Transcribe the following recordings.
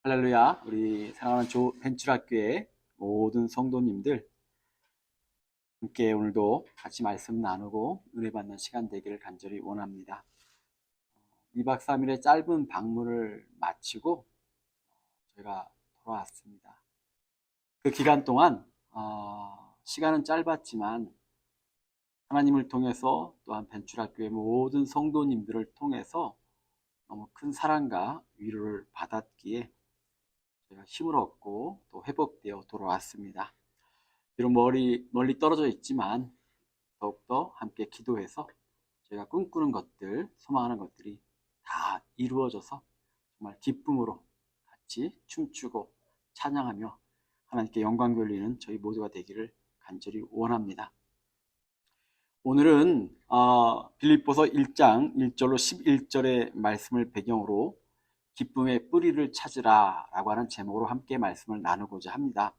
할렐루야. 우리 사랑하는 벤출학교의 모든 성도님들 함께 오늘도 같이 말씀 나누고 은혜 받는 시간 되기를 간절히 원합니다. 2박 3일의 짧은 방문을 마치고 저희가 돌아왔습니다. 그 기간 동안 시간은 짧았지만 하나님을 통해서 또한 벤출학교의 모든 성도님들을 통해서 너무 큰 사랑과 위로를 받았기에 제가 힘을 얻고 또 회복되어 돌아왔습니다. 비록 멀리 떨어져 있지만 더욱더 함께 기도해서 저희가 꿈꾸는 것들, 소망하는 것들이 다 이루어져서 정말 기쁨으로 같이 춤추고 찬양하며 하나님께 영광 돌리는 저희 모두가 되기를 간절히 원합니다. 오늘은 빌립보서 1장 1절로 11절의 말씀을 배경으로 기쁨의 뿌리를 찾으라 라고 하는 제목으로 함께 말씀을 나누고자 합니다.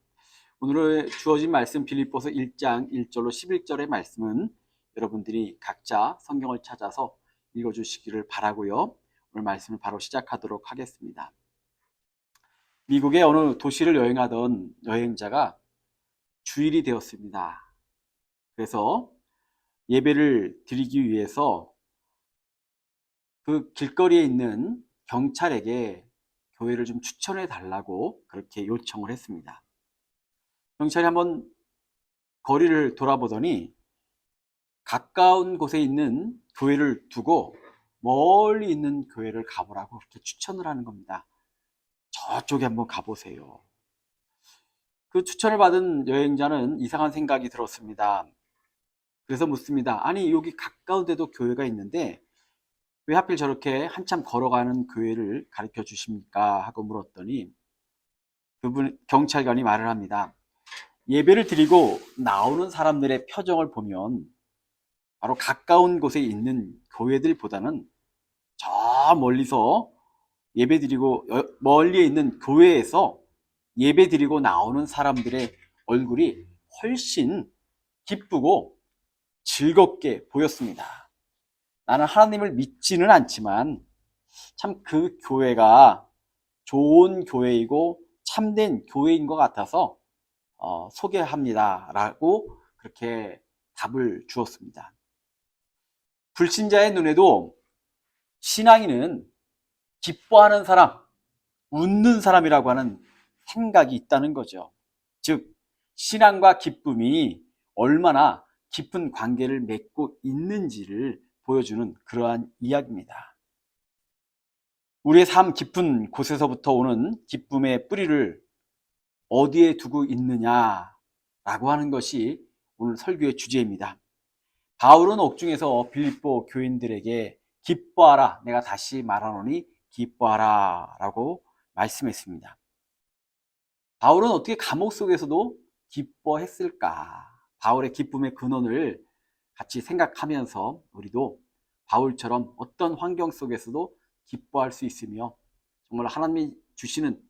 오늘 주어진 말씀 빌립보서 1장 1절로 11절의 말씀은 여러분들이 각자 성경을 찾아서 읽어주시기를 바라고요. 오늘 말씀을 바로 시작하도록 하겠습니다. 미국의 어느 도시를 여행하던 여행자가 주일이 되었습니다. 그래서 예배를 드리기 위해서 그 길거리에 있는 경찰에게 교회를 좀 추천해 달라고 그렇게 요청을 했습니다. 경찰이 한번 거리를 돌아보더니 가까운 곳에 있는 교회를 두고 멀리 있는 교회를 가보라고 그렇게 추천을 하는 겁니다. 저쪽에 한번 가보세요. 그 추천을 받은 여행자는 이상한 생각이 들었습니다. 그래서 묻습니다. 아니, 여기 가까운 데도 교회가 있는데 왜 하필 저렇게 한참 걸어가는 교회를 가르쳐 주십니까? 하고 물었더니 경찰관이 말을 합니다. 예배를 드리고 나오는 사람들의 표정을 보면 바로 가까운 곳에 있는 교회들보다는 저 멀리서 예배드리고 멀리에 있는 교회에서 예배드리고 나오는 사람들의 얼굴이 훨씬 기쁘고 즐겁게 보였습니다. 나는 하나님을 믿지는 않지만 참 그 교회가 좋은 교회이고 참된 교회인 것 같아서 소개합니다 라고 그렇게 답을 주었습니다. 불신자의 눈에도 신앙인은 기뻐하는 사람, 웃는 사람이라고 하는 생각이 있다는 거죠. 즉, 신앙과 기쁨이 얼마나 깊은 관계를 맺고 있는지를 보여주는 그러한 이야기입니다. 우리의 삶 깊은 곳에서부터 오는 기쁨의 뿌리를 어디에 두고 있느냐라고 하는 것이 오늘 설교의 주제입니다. 바울은 옥중에서 빌립보 교인들에게 기뻐하라, 내가 다시 말하노니 기뻐하라 라고 말씀했습니다. 바울은 어떻게 감옥 속에서도 기뻐했을까? 바울의 기쁨의 근원을 같이 생각하면서 우리도 바울처럼 어떤 환경 속에서도 기뻐할 수 있으며 정말 하나님이 주시는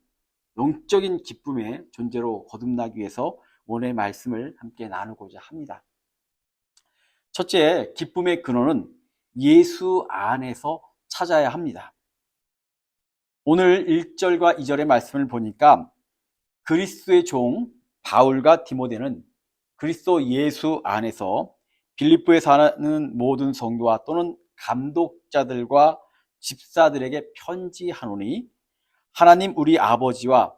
영적인 기쁨의 존재로 거듭나기 위해서 오늘의 말씀을 함께 나누고자 합니다. 첫째, 기쁨의 근원은 예수 안에서 찾아야 합니다. 오늘 1절과 2절의 말씀을 보니까 그리스도의 종 바울과 디모데는 그리스도 예수 안에서 빌립보에 사는 모든 성도와 또는 감독자들과 집사들에게 편지하노니 하나님 우리 아버지와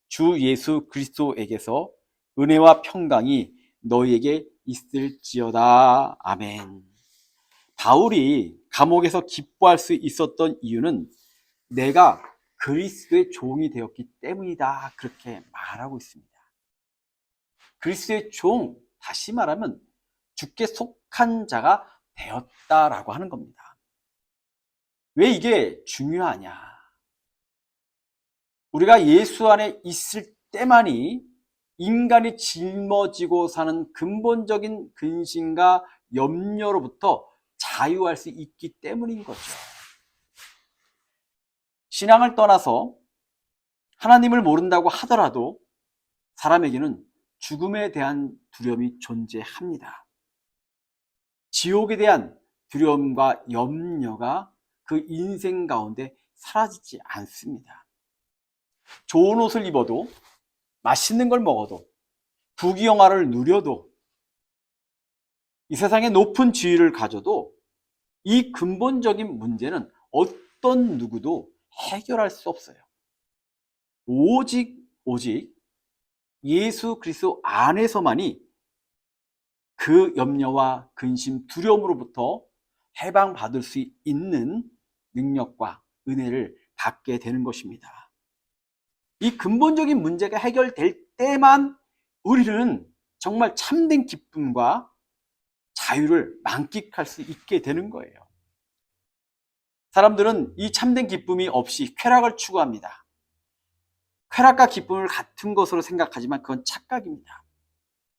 주 예수 그리스도에게서 은혜와 평강이 너희에게 있을지어다. 아멘. 바울이 감옥에서 기뻐할 수 있었던 이유는 내가 그리스도의 종이 되었기 때문이다. 그렇게 말하고 있습니다. 그리스도의 종, 다시 말하면 주께 속한 자가 되었다라고 하는 겁니다. 왜 이게 중요하냐? 우리가 예수 안에 있을 때만이 인간이 짊어지고 사는 근본적인 근심과 염려로부터 자유할 수 있기 때문인 거죠. 신앙을 떠나서 하나님을 모른다고 하더라도 사람에게는 죽음에 대한 두려움이 존재합니다. 지옥에 대한 두려움과 염려가 그 인생 가운데 사라지지 않습니다. 좋은 옷을 입어도, 맛있는 걸 먹어도, 부귀영화를 누려도, 이 세상에 높은 지위를 가져도 이 근본적인 문제는 어떤 누구도 해결할 수 없어요. 오직 예수 그리스도 안에서만이 그 염려와 근심, 두려움으로부터 해방받을 수 있는 능력과 은혜를 받게 되는 것입니다. 이 근본적인 문제가 해결될 때만 우리는 정말 참된 기쁨과 자유를 만끽할 수 있게 되는 거예요. 사람들은 이 참된 기쁨이 없이 쾌락을 추구합니다. 쾌락과 기쁨을 같은 것으로 생각하지만 그건 착각입니다.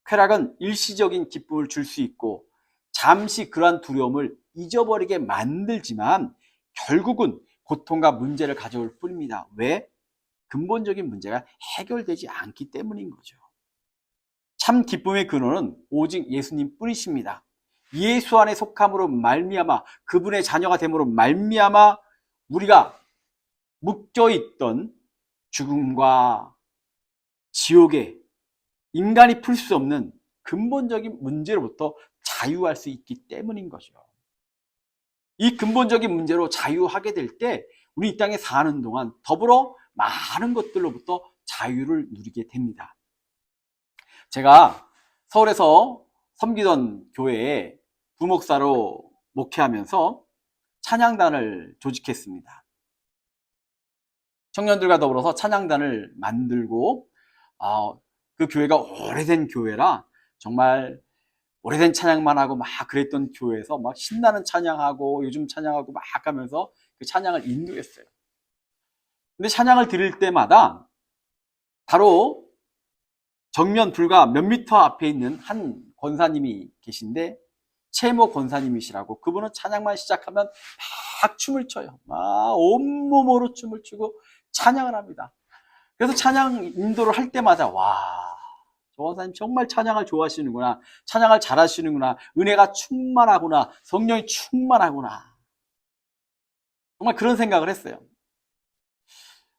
쾌락은 일시적인 기쁨을 줄 수 있고 잠시 그러한 두려움을 잊어버리게 만들지만 결국은 고통과 문제를 가져올 뿐입니다. 왜? 근본적인 문제가 해결되지 않기 때문인 거죠. 참 기쁨의 근원은 오직 예수님 뿐이십니다. 예수 안에 속함으로 말미암아, 그분의 자녀가 됨으로 말미암아 우리가 묶여있던 죽음과 지옥에 인간이 풀 수 없는 근본적인 문제로부터 자유할 수 있기 때문인 거죠. 이 근본적인 문제로 자유하게 될 때 우리 이 땅에 사는 동안 더불어 많은 것들로부터 자유를 누리게 됩니다. 제가 서울에서 섬기던 교회에 부목사로 목회하면서 찬양단을 조직했습니다. 청년들과 더불어서 찬양단을 만들고 그 교회가 오래된 교회라 정말 오래된 찬양만 하고 막 그랬던 교회에서 막 신나는 찬양하고 요즘 찬양하고 막 하면서 그 찬양을 인도했어요. 근데 찬양을 드릴 때마다 바로 정면 불과 몇 미터 앞에 있는 한 권사님이 계신데 채모 권사님이시라고, 그분은 찬양만 시작하면 막 춤을 춰요. 막 온몸으로 춤을 추고 찬양을 합니다. 그래서 찬양 인도를 할 때마다 와, 저 권사님 정말 찬양을 좋아하시는구나, 찬양을 잘하시는구나, 은혜가 충만하구나, 성령이 충만하구나, 정말 그런 생각을 했어요.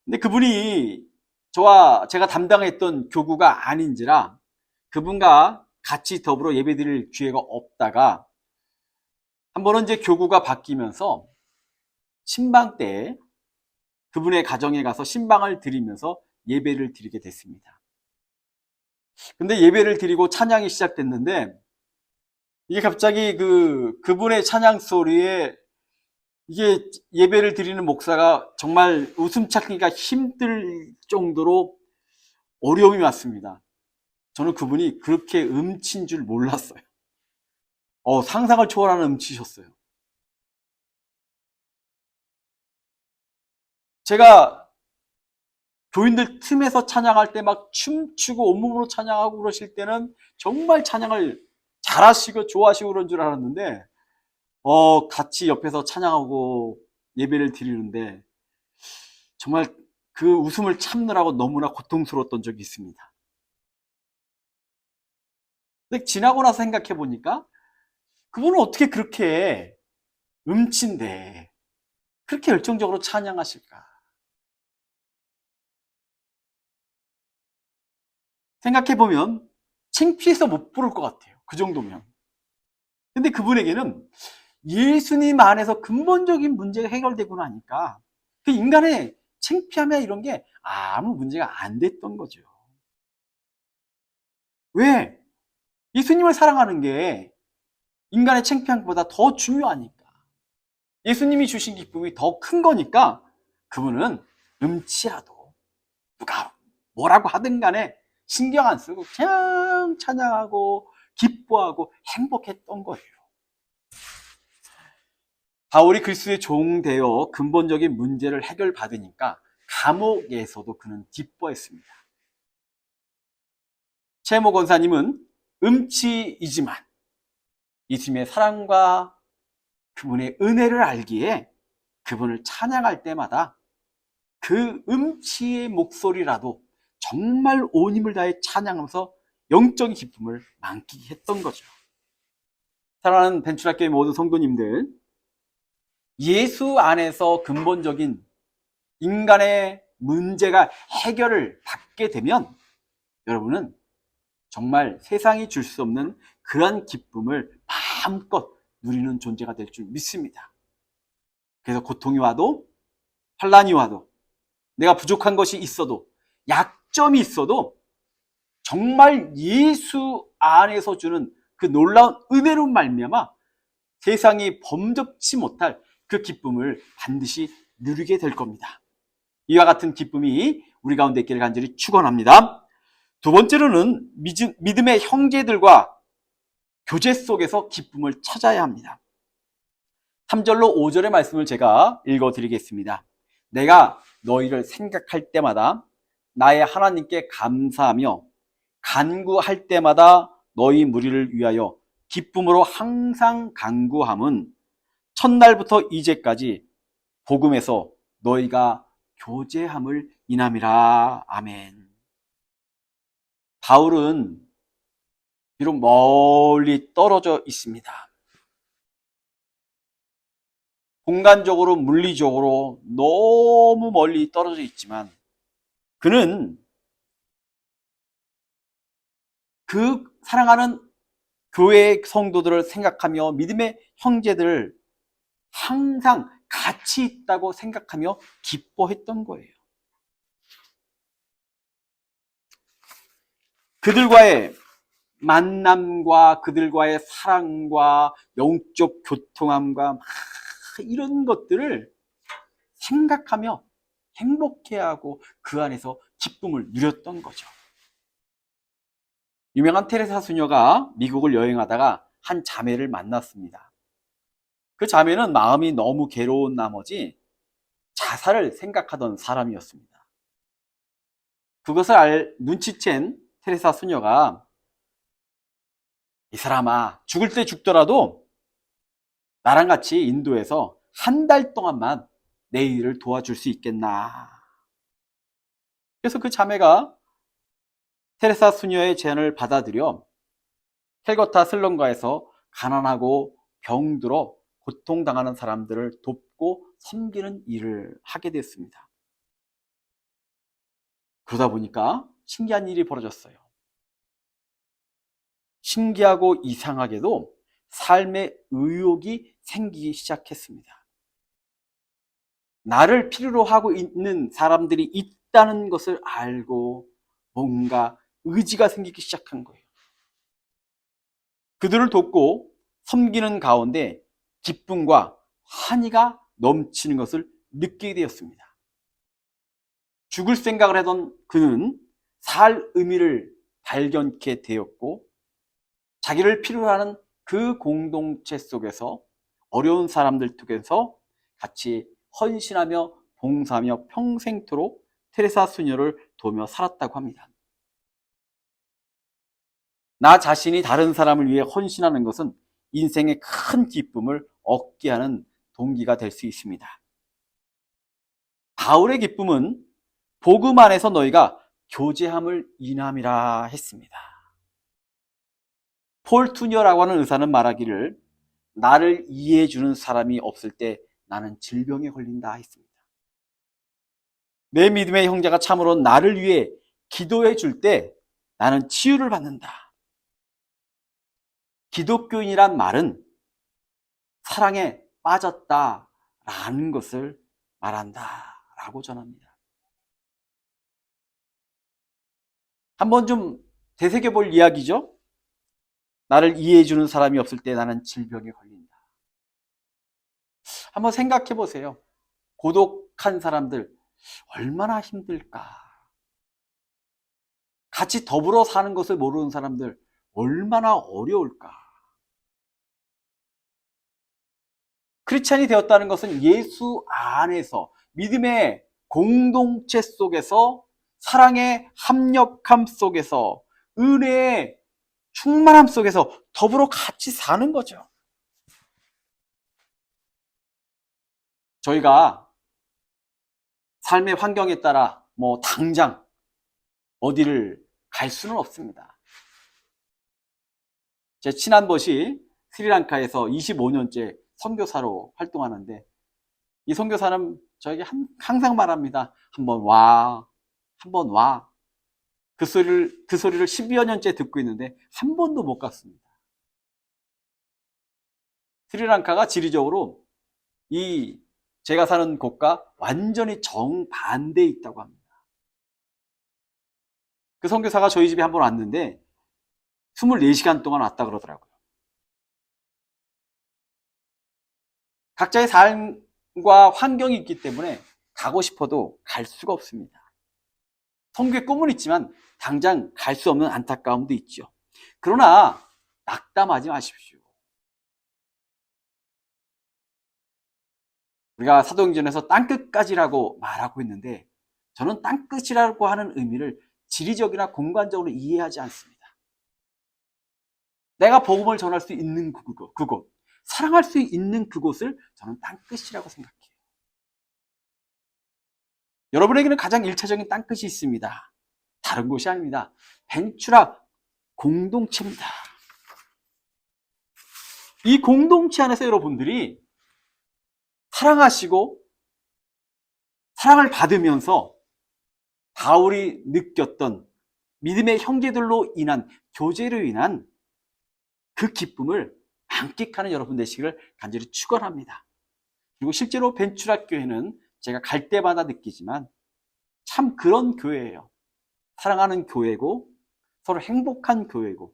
근데 그분이 제가 담당했던 교구가 아닌지라 그분과 같이 더불어 예배드릴 기회가 없다가 한 번은 이제 교구가 바뀌면서 신방 때 그분의 가정에 가서 신방을 드리면서 예배를 드리게 됐습니다. 근데 예배를 드리고 찬양이 시작됐는데 이게 갑자기 그분의 찬양 소리에 이게 예배를 드리는 목사가 정말 웃음 참기가 힘들 정도로 어려움이 왔습니다. 저는 그분이 그렇게 음치인 줄 몰랐어요. 상상을 초월하는 음치셨어요. 제가 교인들 틈에서 찬양할 때 막 춤추고 온몸으로 찬양하고 그러실 때는 정말 찬양을 잘하시고 좋아하시고 그런 줄 알았는데 같이 옆에서 찬양하고 예배를 드리는데 정말 그 웃음을 참느라고 너무나 고통스러웠던 적이 있습니다. 근데 지나고 나서 생각해 보니까 그분은 어떻게 그렇게 음치인데 그렇게 열정적으로 찬양하실까? 생각해보면 창피해서 못 부를 것 같아요. 그 정도면. 근데 그분에게는 예수님 안에서 근본적인 문제가 해결되고 나니까 그 인간의 창피함이나 이런 게 아무 문제가 안 됐던 거죠. 왜? 예수님을 사랑하는 게 인간의 창피함보다 더 중요하니까. 예수님이 주신 기쁨이 더 큰 거니까 그분은 음치라도 누가 뭐라고 하든 간에 신경 안 쓰고 그냥 찬양하고 기뻐하고 행복했던 거예요. 바울이 그리스도의 종 되어 근본적인 문제를 해결받으니까 감옥에서도 그는 기뻐했습니다. 채모 권사님은 음치이지만 예수님의 사랑과 그분의 은혜를 알기에 그분을 찬양할 때마다 그 음치의 목소리라도 정말 온 힘을 다해 찬양하면서 영적인 기쁨을 만끽했던 거죠. 사랑하는 벤출학교의 모든 성도님들, 예수 안에서 근본적인 인간의 문제가 해결을 받게 되면 여러분은 정말 세상이 줄 수 없는 그런 기쁨을 마음껏 누리는 존재가 될 줄 믿습니다. 그래서 고통이 와도, 환난이 와도, 내가 부족한 것이 있어도, 약점이 있어도 정말 예수 안에서 주는 그 놀라운 은혜로 말미암아 세상이 범접치 못할 그 기쁨을 반드시 누리게 될 겁니다. 이와 같은 기쁨이 우리 가운데 있기를 간절히 축원합니다. 두 번째로는 믿음의 형제들과 교제 속에서 기쁨을 찾아야 합니다. 3절로 5절의 말씀을 제가 읽어드리겠습니다. 내가 너희를 생각할 때마다 나의 하나님께 감사하며 간구할 때마다 너희 무리를 위하여 기쁨으로 항상 간구함은 첫날부터 이제까지 복음에서 너희가 교제함을 인함이라. 아멘. 바울은 비록 멀리 떨어져 있습니다. 공간적으로, 물리적으로 너무 멀리 떨어져 있지만 그는 그 사랑하는 교회의 성도들을 생각하며 믿음의 형제들을 항상 같이 있다고 생각하며 기뻐했던 거예요. 그들과의 만남과 그들과의 사랑과 영적 교통함과 이런 것들을 생각하며 행복해하고 그 안에서 기쁨을 누렸던 거죠. 유명한 테레사 수녀가 미국을 여행하다가 한 자매를 만났습니다. 그 자매는 마음이 너무 괴로운 나머지 자살을 생각하던 사람이었습니다. 그것을 눈치챈 테레사 수녀가 이 사람아, 죽을 때 죽더라도 나랑 같이 인도에서 한 달 동안만 내 일을 도와줄 수 있겠나. 그래서 그 자매가 테레사 수녀의 제안을 받아들여 캘거타 슬럼가에서 가난하고 병들어 고통당하는 사람들을 돕고 섬기는 일을 하게 됐습니다. 그러다 보니까 신기한 일이 벌어졌어요. 신기하고 이상하게도 삶의 의욕이 생기기 시작했습니다. 나를 필요로 하고 있는 사람들이 있다는 것을 알고 뭔가 의지가 생기기 시작한 거예요. 그들을 돕고 섬기는 가운데 기쁨과 환희가 넘치는 것을 느끼게 되었습니다. 죽을 생각을 하던 그는 살 의미를 발견케 되었고 자기를 필요로 하는 그 공동체 속에서 어려운 사람들 속에서 같이 헌신하며 봉사하며 평생토록 테레사 수녀를 도우며 살았다고 합니다. 나 자신이 다른 사람을 위해 헌신하는 것은 인생의 큰 기쁨을 얻게 하는 동기가 될 수 있습니다. 바울의 기쁨은 복음 안에서 너희가 교제함을 인함이라 했습니다. 폴 투녀라고 하는 의사는 말하기를 나를 이해해 주는 사람이 없을 때 나는 질병에 걸린다 했습니다. 내 믿음의 형제가 참으로 나를 위해 기도해 줄 때 나는 치유를 받는다. 기독교인이란 말은 사랑에 빠졌다라는 것을 말한다라고 전합니다. 한번 좀 되새겨 볼 이야기죠. 나를 이해해 주는 사람이 없을 때 나는 질병에 걸린다. 한번 생각해 보세요. 고독한 사람들 얼마나 힘들까? 같이 더불어 사는 것을 모르는 사람들 얼마나 어려울까? 크리스찬이 되었다는 것은 예수 안에서 믿음의 공동체 속에서 사랑의 합력함 속에서 은혜의 충만함 속에서 더불어 같이 사는 거죠. 저희가 삶의 환경에 따라 당장 어디를 갈 수는 없습니다. 제 친한 벗이 스리랑카에서 25년째 선교사로 활동하는데 이 선교사는 저에게 항상 말합니다. 한번 와, 한번 와. 그 소리를 10여 년째 듣고 있는데 한 번도 못 갔습니다. 스리랑카가 지리적으로 이 제가 사는 곳과 완전히 정반대에 있다고 합니다. 그 선교사가 저희 집에 한번 왔는데 24시간 동안 왔다 그러더라고요. 각자의 삶과 환경이 있기 때문에 가고 싶어도 갈 수가 없습니다. 선교의 꿈은 있지만 당장 갈 수 없는 안타까움도 있죠. 그러나 낙담하지 마십시오. 우리가 사도행전에서 땅끝까지라고 말하고 있는데 저는 땅끝이라고 하는 의미를 지리적이나 공간적으로 이해하지 않습니다. 내가 복음을 전할 수 있는 그곳, 사랑할 수 있는 그곳을 저는 땅끝이라고 생각해요. 여러분에게는 가장 1차적인 땅끝이 있습니다. 다른 곳이 아닙니다. 벤츄라 공동체입니다. 이 공동체 안에서 여러분들이 사랑하시고 사랑을 받으면서 바울이 느꼈던 믿음의 형제들로 인한 교제로 인한 그 기쁨을 만끽하는 여러분 되시기를 간절히 축원합니다. 그리고 실제로 벤츄라 교회는 제가 갈 때마다 느끼지만 참 그런 교회예요. 사랑하는 교회고 서로 행복한 교회고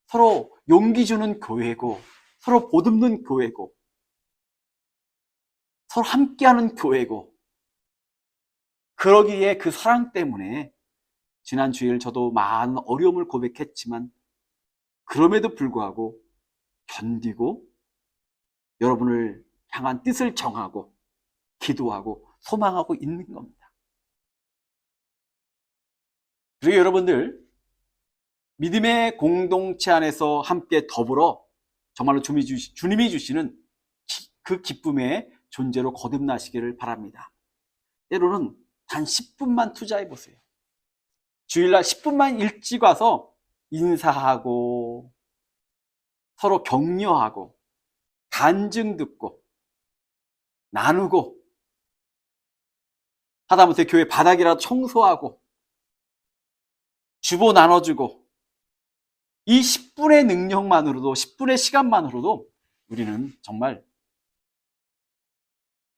서로 용기 주는 교회고 서로 보듬는 교회고 서로 함께하는 교회고 그러기에 그 사랑 때문에 지난 주일 저도 많은 어려움을 고백했지만 그럼에도 불구하고 견디고 여러분을 향한 뜻을 정하고 기도하고 소망하고 있는 겁니다. 그리고 여러분들 믿음의 공동체 안에서 함께 더불어 정말로 주님이 주시는 그 기쁨의 존재로 거듭나시기를 바랍니다. 때로는 단 10분만 투자해 보세요. 주일날 10분만 일찍 와서 인사하고 서로 격려하고 간증 듣고 나누고 하다못해 교회 바닥이라도 청소하고 주보 나눠주고 이 10분의 능력만으로도 10분의 시간만으로도 우리는 정말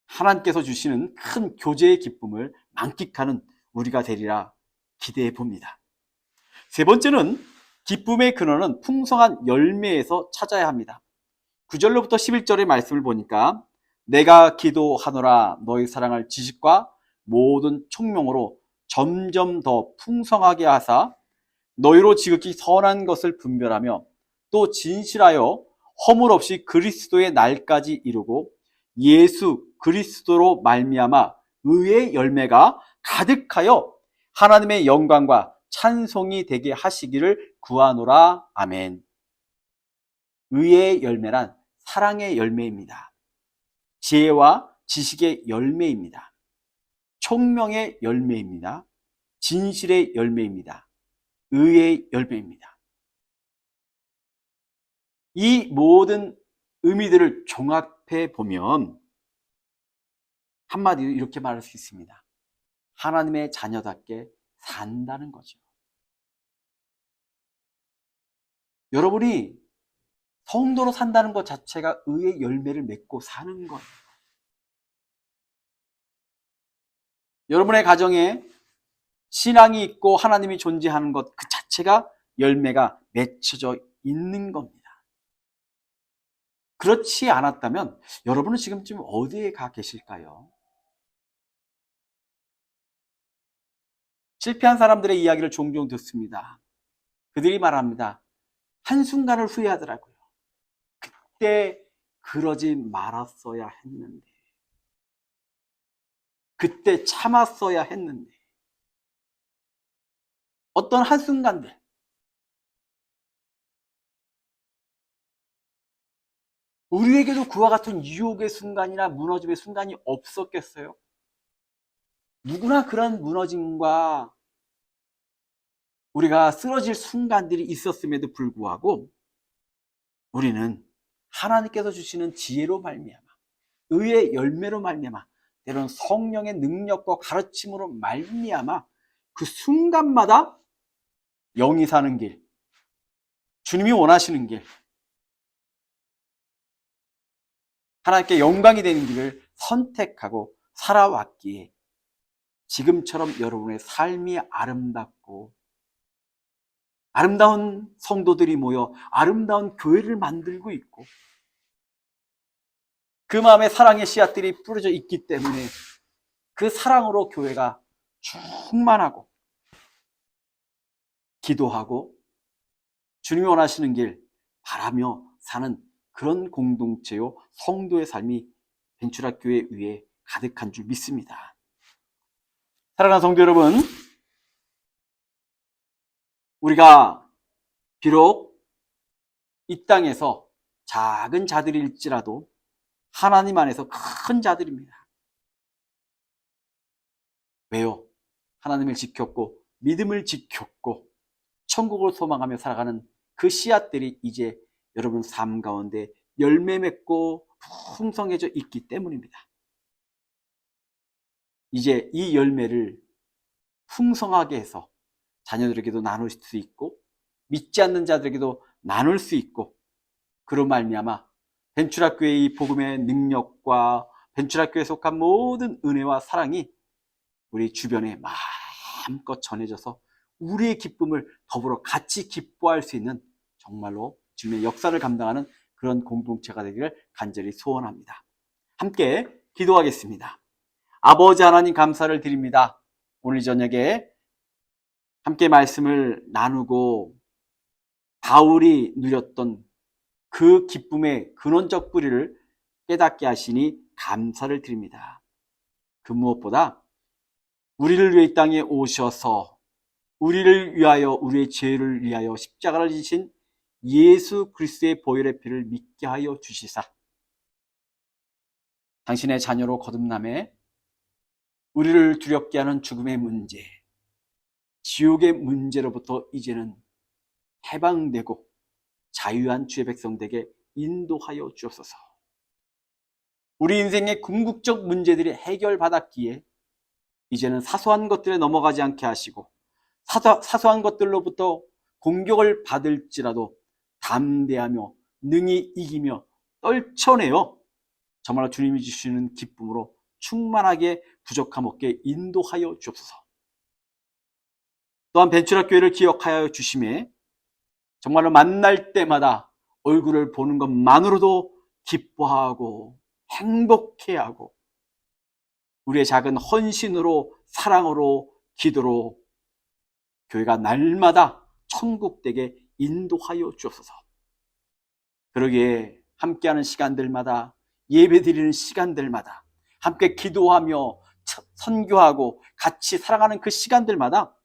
하나님께서 주시는 큰 교제의 기쁨을 만끽하는 우리가 되리라 기대해 봅니다. 세 번째는 기쁨의 근원은 풍성한 열매에서 찾아야 합니다. 9절로부터 11절의 말씀을 보니까 내가 기도하노라 너희 사랑할 지식과 모든 총명으로 점점 더 풍성하게 하사 너희로 지극히 선한 것을 분별하며 또 진실하여 허물 없이 그리스도의 날까지 이루고 예수 그리스도로 말미암아 의의 열매가 가득하여 하나님의 영광과 찬송이 되게 하시기를 구하노라. 아멘. 의의 열매란 사랑의 열매입니다. 지혜와 지식의 열매입니다. 총명의 열매입니다. 진실의 열매입니다. 의의 열매입니다. 이 모든 의미들을 종합해 보면 한마디로 이렇게 말할 수 있습니다. 하나님의 자녀답게 산다는 거죠. 여러분이 성도로 산다는 것 자체가 의의 열매를 맺고 사는 거예요. 여러분의 가정에 신앙이 있고 하나님이 존재하는 것 그 자체가 열매가 맺혀져 있는 겁니다. 그렇지 않았다면 여러분은 지금쯤 어디에 가 계실까요? 실패한 사람들의 이야기를 종종 듣습니다. 그들이 말합니다. 한순간을 후회하더라고요. 그때 그러지 말았어야 했는데. 그때 참았어야 했는데. 어떤 한순간들. 우리에게도 그와 같은 유혹의 순간이나 무너짐의 순간이 없었겠어요? 누구나 그런 무너짐과 우리가 쓰러질 순간들이 있었음에도 불구하고 우리는 하나님께서 주시는 지혜로 말미암아 의의 열매로 말미암아 때로는 성령의 능력과 가르침으로 말미암아 그 순간마다 영이 사는 길, 주님이 원하시는 길, 하나님께 영광이 되는 길을 선택하고 살아왔기에 지금처럼 여러분의 삶이 아름답고 아름다운 성도들이 모여 아름다운 교회를 만들고 있고 그 마음에 사랑의 씨앗들이 뿌려져 있기 때문에 그 사랑으로 교회가 충만하고 기도하고 주님이 원하시는 길 바라며 사는 그런 공동체요 성도의 삶이 벤츄라교회 위에 가득한 줄 믿습니다. 사랑하는 성도 여러분, 우리가 비록 이 땅에서 작은 자들일지라도 하나님 안에서 큰 자들입니다. 왜요? 하나님을 지켰고 믿음을 지켰고 천국을 소망하며 살아가는 그 씨앗들이 이제 여러분 삶 가운데 열매 맺고 풍성해져 있기 때문입니다. 이제 이 열매를 풍성하게 해서 자녀들에게도 나눌 수 있고 믿지 않는 자들에게도 나눌 수 있고 그로 말미암아 벤츄라교회의 이 복음의 능력과 벤츄라교회에 속한 모든 은혜와 사랑이 우리 주변에 마음껏 전해져서 우리의 기쁨을 더불어 같이 기뻐할 수 있는 정말로 주님의 역사를 감당하는 그런 공동체가 되기를 간절히 소원합니다. 함께 기도하겠습니다. 아버지 하나님 감사를 드립니다. 오늘 저녁에 함께 말씀을 나누고 바울이 누렸던 그 기쁨의 근원적 뿌리를 깨닫게 하시니 감사를 드립니다. 그 무엇보다 우리를 위해 이 땅에 오셔서 우리를 위하여 우리의 죄를 위하여 십자가를 지신 예수 그리스도의 보혈의 피를 믿게 하여 주시사 당신의 자녀로 거듭남에 우리를 두렵게 하는 죽음의 문제, 지옥의 문제로부터 이제는 해방되고 자유한 주의 백성들에게 인도하여 주옵소서. 우리 인생의 궁극적 문제들이 해결받았기에 이제는 사소한 것들에 넘어가지 않게 하시고 사소한 것들로부터 공격을 받을지라도 담대하며 능히 이기며 떨쳐내어 정말로 주님이 주시는 기쁨으로 충만하게 부족함 없게 인도하여 주옵소서. 또한 벤츄라교회를 기억하여 주심에 정말로 만날 때마다 얼굴을 보는 것만으로도 기뻐하고 행복해하고 우리의 작은 헌신으로 사랑으로 기도로 교회가 날마다 천국되게 인도하여 주옵소서. 그러기에 함께하는 시간들마다 예배드리는 시간들마다 함께 기도하며 선교하고 같이 살아가는 그 시간들마다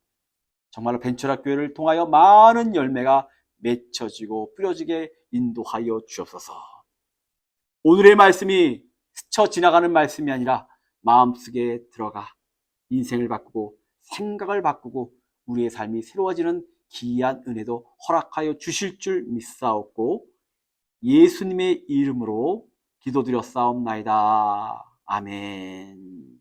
정말로 벤츄라교회를 통하여 많은 열매가 맺혀지고 뿌려지게 인도하여 주옵소서. 오늘의 말씀이 스쳐 지나가는 말씀이 아니라 마음속에 들어가 인생을 바꾸고 생각을 바꾸고 우리의 삶이 새로워지는 기이한 은혜도 허락하여 주실 줄 믿사옵고 예수님의 이름으로 기도드렸사옵나이다. 아멘.